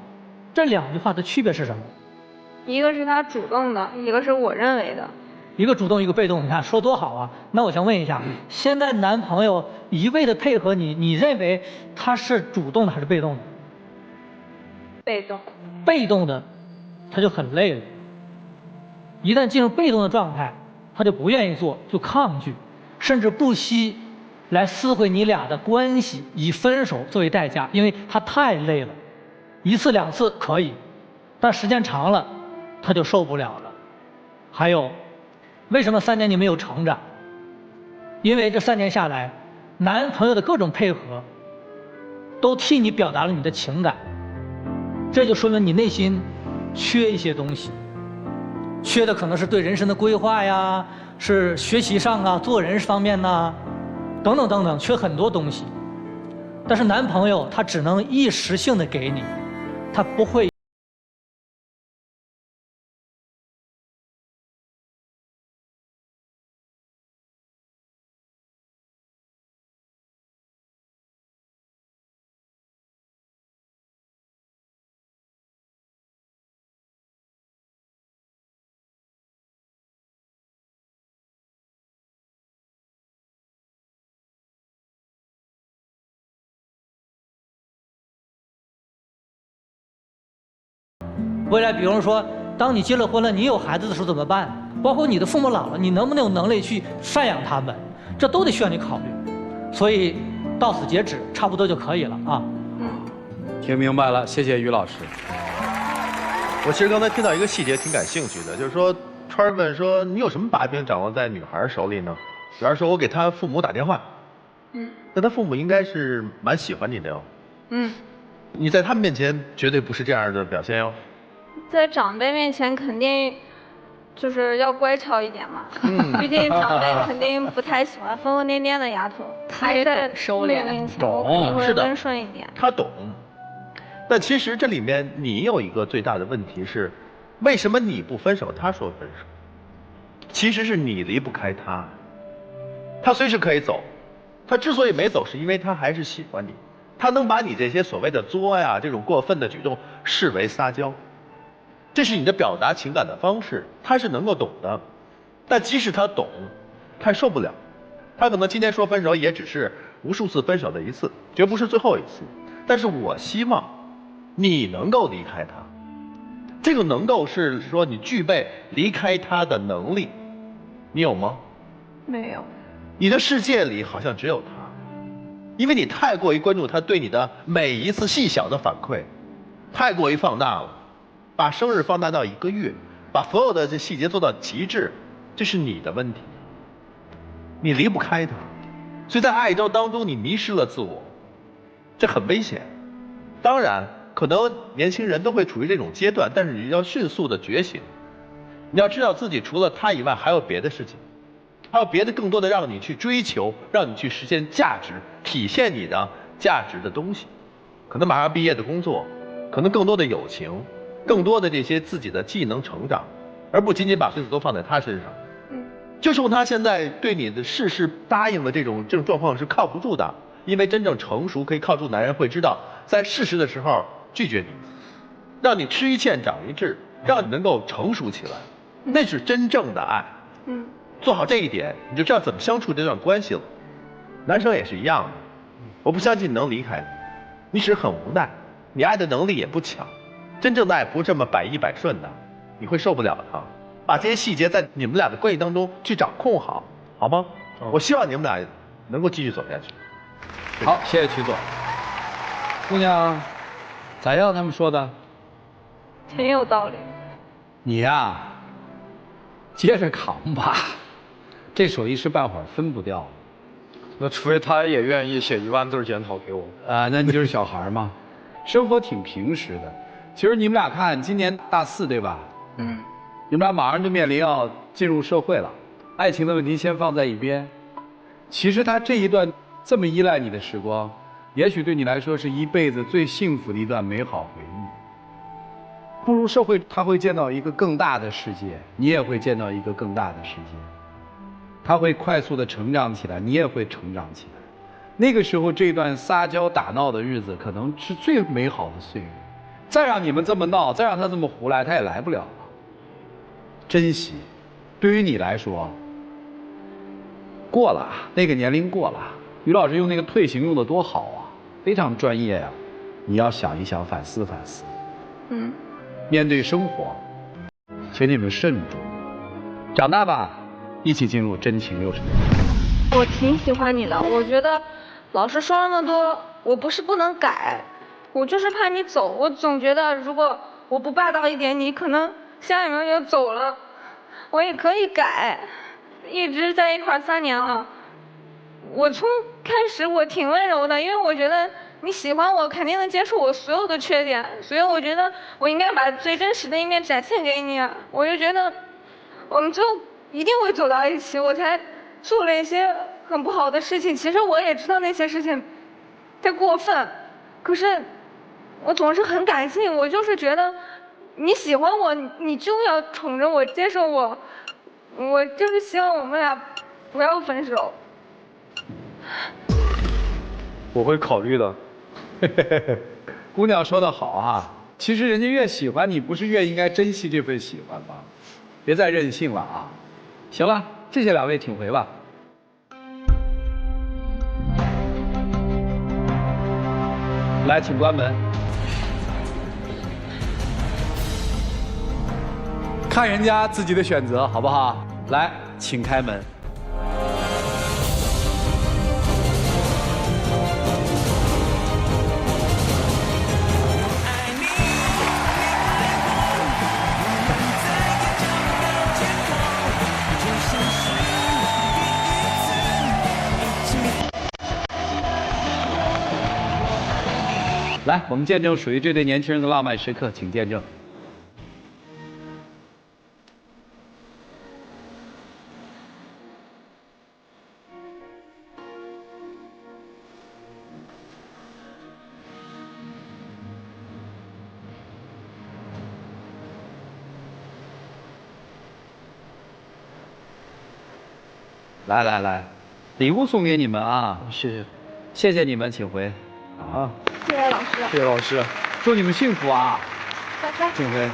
S1: 这2句话的区别是什么？
S9: 一个是他主动的，一个是我认为的。
S1: 一个主动，一个被动，你看说多好啊！那我想问一下，现在男朋友一味的配合你，你认为他是主动的还是被动的？
S9: 被动。
S1: 被动的，他就很累了。一旦进入被动的状态，他就不愿意做，就抗拒，甚至不惜来撕毁你俩的关系，以分手作为代价，因为他太累了。1次2次可以，但时间长了，他就受不了了。还有，为什么3年你没有成长？因为这3年下来，男朋友的各种配合，都替你表达了你的情感，这就说明你内心缺一些东西，缺的可能是对人生的规划呀，是学习上啊、做人方面呐，等等等等，缺很多东西。但是男朋友他只能一时性的给你，他不会。未来比如说当你结了婚了，你有孩子的时候怎么办？包括你的父母老了，你能不能有能力去赡养他们，这都得需要你考虑。所以到此截止，差不多就可以了啊。
S2: 听明白了，谢谢于老师。
S7: 我其实刚才听到一个细节挺感兴趣的，就是说川儿问说你有什么把柄掌握在女孩手里呢？比方说我给她父母打电话，那她父母应该是蛮喜欢你的哟。你在他们面前绝对不是这样的表现哟。
S9: 在长辈面前肯定就是要乖巧一点嘛，毕竟长辈肯定不太喜欢疯疯癫癫的丫头。
S6: 他也懂收敛，
S7: 懂，是的，
S9: 温顺一点。
S7: 他懂。但其实这里面你有一个最大的问题是，为什么你不分手，他说分手？其实是你离不开他，他随时可以走，他之所以没走，是因为他还是喜欢你，他能把你这些所谓的作呀，这种过分的举动视为撒娇。这是你的表达情感的方式，他是能够懂的。但即使他懂，他受不了，他可能今天说分手也只是无数次分手的一次，绝不是最后一次。但是我希望你能够离开他，这个能够是说你具备离开他的能力，你有吗？
S9: 没有。
S7: 你的世界里好像只有他，因为你太过于关注他对你的每一次细小的反馈，太过于放大了。把生日放大到1个月，把所有的这细节做到极致，这是你的问题，你离不开他，所以在爱当中你迷失了自我，这很危险。当然可能年轻人都会处于这种阶段，但是你要迅速的觉醒。你要知道自己除了他以外还有别的事情，还有别的更多的让你去追求，让你去实现价值，体现你的价值的东西。可能马上毕业的工作，可能更多的友情，更多的这些自己的技能成长，而不仅仅把心思都放在他身上。就冲他现在对你的事事答应的这种状况是靠不住的，因为真正成熟可以靠住男人会知道在适时的时候拒绝你，让你吃一堑长一智，让你能够成熟起来，那是真正的爱。做好这一点，你就知道怎么相处这段关系了。男生也是一样的，我不相信你能离开你，你只是很无奈，你爱的能力也不强，真正的爱不是这么百依百顺的，你会受不了他。把这些细节在你们俩的关系当中去掌控好，好吗？我希望你们俩能够继续走下去。
S2: 好，谢谢曲总。姑娘，咋样？他们说的？
S3: 挺有道理。
S2: 你呀，接着扛吧，这手一时半会儿分不掉。
S8: 那除非他也愿意写1万字检讨给我。
S2: 那你就是小孩嘛，生活挺平实的。其实你们俩看，今年大4对吧？你们俩马上就面临要进入社会了，爱情的问题先放在一边。其实他这一段这么依赖你的时光，也许对你来说是一辈子最幸福的一段美好回忆。步入社会，他会见到一个更大的世界，你也会见到一个更大的世界。他会快速的成长起来，你也会成长起来。那个时候，这段撒娇打闹的日子可能是最美好的岁月。再让你们这么闹，再让他这么胡来，他也来不了了。珍惜，对于你来说，过了那个年龄过了。于老师用那个退行用的多好啊，非常专业啊。你要想一想，反思反思。面对生活，请你们慎重。长大吧，一起进入真情60年。
S9: 我挺喜欢你的，我觉得老师说那么多，我不是不能改，我就是怕你走。我总觉得如果我不霸道一点，你可能下一秒就走了。我也可以改，一直在一块3年了。我从开始我挺温柔的，因为我觉得你喜欢我，肯定能接受我所有的缺点，所以我觉得我应该把最真实的一面展现给你。我就觉得我们最后一定会走到一起，我才做了一些很不好的事情。其实我也知道那些事情太过分，可是我总是很感性，我就是觉得你喜欢我，你就要宠着我，接受我，我就是希望我们俩不要分手。
S8: 我会考虑的。
S2: 姑娘说得好啊，其实人家越喜欢你，不是越应该珍惜这份喜欢吗？别再任性了啊！行了，谢谢2位，请回吧。来，请关门。看人家自己的选择，好不好？来，请开门。来，我们见证属于这对年轻人的浪漫时刻，请见证。来来来，礼物送给你们啊！
S8: 谢谢，
S2: 谢谢你们，请回。啊，
S9: 谢谢老师，
S8: 谢谢老师，
S2: 祝你们幸福啊！
S9: 拜拜。
S2: 请回。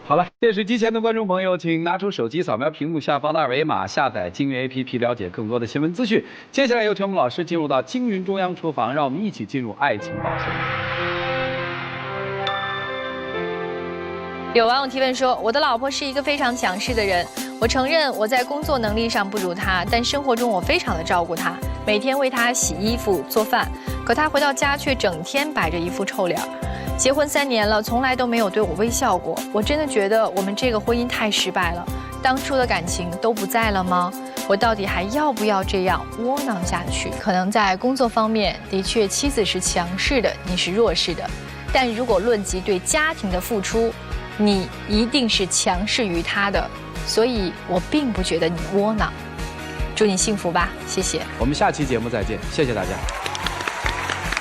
S2: 好了，电视机前的观众朋友，请拿出手机扫描屏幕下方的2维码，下载京云 APP， 了解更多的新闻资讯。接下来有请我们老师进入到京云中央厨房，让我们一起进入爱情宝箱。
S10: 有网友提问说，我的老婆是一个非常强势的人，我承认我在工作能力上不如她，但生活中我非常的照顾她，每天为她洗衣服做饭，可她回到家却整天摆着一副臭脸。结婚3年了，从来都没有对我微笑过，我真的觉得我们这个婚姻太失败了，当初的感情都不在了吗？我到底还要不要这样窝囊下去？可能在工作方面，的确妻子是强势的，你是弱势的。但如果论及对家庭的付出，你一定是强势于他的。所以我并不觉得你窝囊。祝你幸福吧，谢谢。
S2: 我们下期节目再见，谢谢大家。